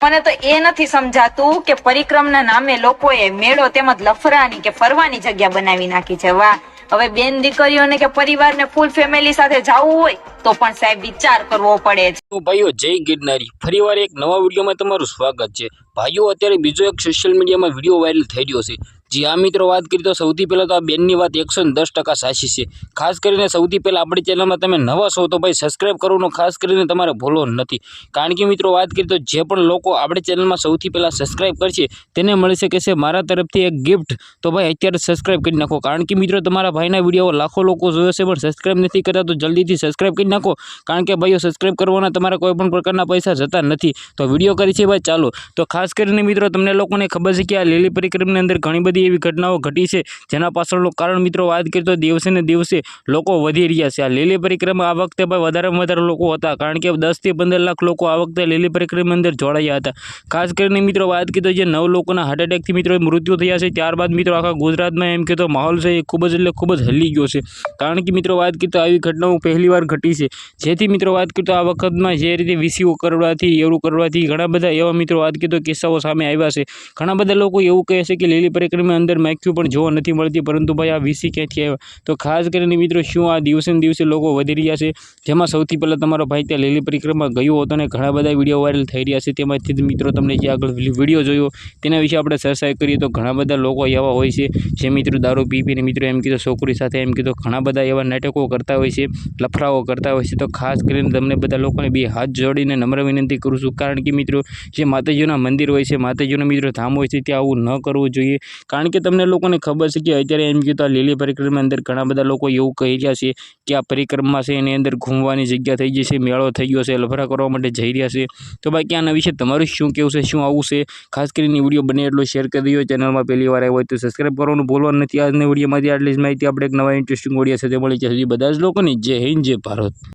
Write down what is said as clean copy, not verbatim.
મને તો એ નથી સમજાતું કે પરિક્રમના નામે લોકોએ મેળો તેમજ લફરાની કે ફરવાની જગ્યા બનાવી નાખી છે। વાહ, હવે બેન દીકરીઓને કે પરિવારને ફૂલ ફેમિલી સાથે જવું હોય તો પણ સાહેબ વિચાર કરવો પડે છે। તો ભાઈઓ જય ગિરનારી, ફરીવાર એક નવા વિડીયોમાં તમારું સ્વાગત છે। ભાઈઓ અત્યારે બીજો એક સોશિયલ મીડિયામાં વિડીયો વાયરલ થઈ રહ્યો છે। જી આ મિત્રો વાત કરી તો સૌથી પહેલાં તો આ બેનની વાત 110% સાચી છે। ખાસ કરીને સૌથી પહેલાં આપણી ચેનલમાં તમે નવા છો તો ભાઈ સબસ્ક્રાઈબ કરવાનું ખાસ કરીને તમારે ભૂલવાનું નથી, કારણ કે મિત્રો વાત કરી તો જે પણ લોકો આપણી ચેનલમાં સૌથી પહેલાં સબસ્ક્રાઈબ કરશે તેને મળી શકે છે મારા તરફથી એક ગિફ્ટ। તો ભાઈ અત્યારે સબસ્ક્રાઈબ કરી નાખો, કારણ કે મિત્રો તમારા ભાઈના વિડીયો લાખો લોકો જોયો છે પણ સબસ્ક્રાઈબ નથી કરતા, તો જલ્દીથી સબસ્ક્રાઈબ કરી નાખો, કારણ કે ભાઈઓ સબસ્ક્રાઈબ કરવાના તમારા કોઈ પણ પ્રકારના પૈસા જતા નથી। તો વિડીયો કરી છે ભાઈ ચાલો। તો ખાસ કરીને મિત્રો તમને લોકોને ખબર છે કે આ લીલી પરિક્રમાની અંદર ઘણી બધી એવી ઘટનાઓ ઘટી છે જેના પાછળનું કારણ મિત્રો વાત કરીએ તો દિવસે ને દિવસે લોકો વધી રહ્યા છે। આ લીલી પરિક્રમા આ વખતે ભાઈ વધારેમાં વધારે લોકો હતા, કારણ કે 10 થી 15 લાખ લોકો આ વખતે લીલી પરિક્રમાની અંદર જોડાયા હતા। ખાસ કરીને મિત્રો વાત કરીએ તો જે 9 લોકોના હાર્ટ એટેકથી મિત્રો મૃત્યુ થયા છે, ત્યારબાદ મિત્રો આખા ગુજરાતમાં એમ કે તો માહોલ છે એ ખૂબ જ એટલે ખૂબ જ હલી ગયો છે, કારણ કે મિત્રો વાત કરીએ તો આવી ઘટનાઓ પહેલીવાર ઘટી છે। જેથી મિત્રો વાત કરીએ તો આ વખતમાં જે રીતે વીસીઓ કરવાથી એવું કરવાથી ઘણા બધા એવા મિત્રો વાત કરીએ તો કિસ્સાઓ સામે આવ્યા છે। ઘણા બધા લોકો એવું કહે છે કે લીલી પરિક્રમા અંદર માખ્યું પણ જોવા નથી મળતી, પરંતુ ભાઈ આ વીસી ક્યાંથી આવ્યા? તો ખાસ કરીને મિત્રો શું આ દિવસે ને દિવસે લોકો વધી રહ્યા છે, જેમાં સૌથી પહેલાં તમારો ભાઈ ત્યાં લીલી પરિક્રમા ગયો હતો અને ઘણા બધા વિડીયો વાયરલ થઈ રહ્યા છે। તેમાંથી મિત્રો તમને જે આગળ વિડીયો જોયો તેના વિશે આપણે ચર્ચા કરીએ તો ઘણા બધા લોકો એવા હોય છે જે મિત્રો દારૂ પીને મિત્રો એમ કીધું છોકરી સાથે એમ કીધું ઘણા બધા એવા નાટકો કરતા હોય છે, લફરાઓ કરતા હોય છે। તો ખાસ કરીને તમને બધા લોકોને બે હાથ જોડીને નમ્ર વિનંતી કરું છું, કારણ કે મિત્રો જે માતાજીના મંદિર હોય છે, માતાજીનો મિત્રો ધામ હોય છે, ત્યાં આવું ન કરવું જોઈએ, કારણ કે તમને લોકોને ખબર છે કે અત્યારે એમ કીધું આ લીલી પરિક્રમા અંદર ઘણા બધા લોકો એવું કહી રહ્યા છે કે આ પરિક્રમા છે એની અંદર ઘૂમવાની જગ્યા થઈ ગઈ છે, મેળો થઈ ગયો છે, લફરા કરવા માટે જઈ રહ્યા છે। તો બાકી આના વિશે તમારું શું કહેવું છે, શું આવું છે? ખાસ કરીને વિડીયો બને એટલો શેર કરી દો, ચેનલમાં પહેલી વાર આવ્યો હોય તો સબસ્ક્રાઈબ કરવાનું ભૂલવાનું નથી। આજના વિડીયોમાંથી આટલી જ માહિતી, આપણે એક નવા ઇન્ટરેસ્ટિંગ વિડીયો સાથે મળી જશે। બધા જ લોકોની જય હિન્દ, જય ભારત।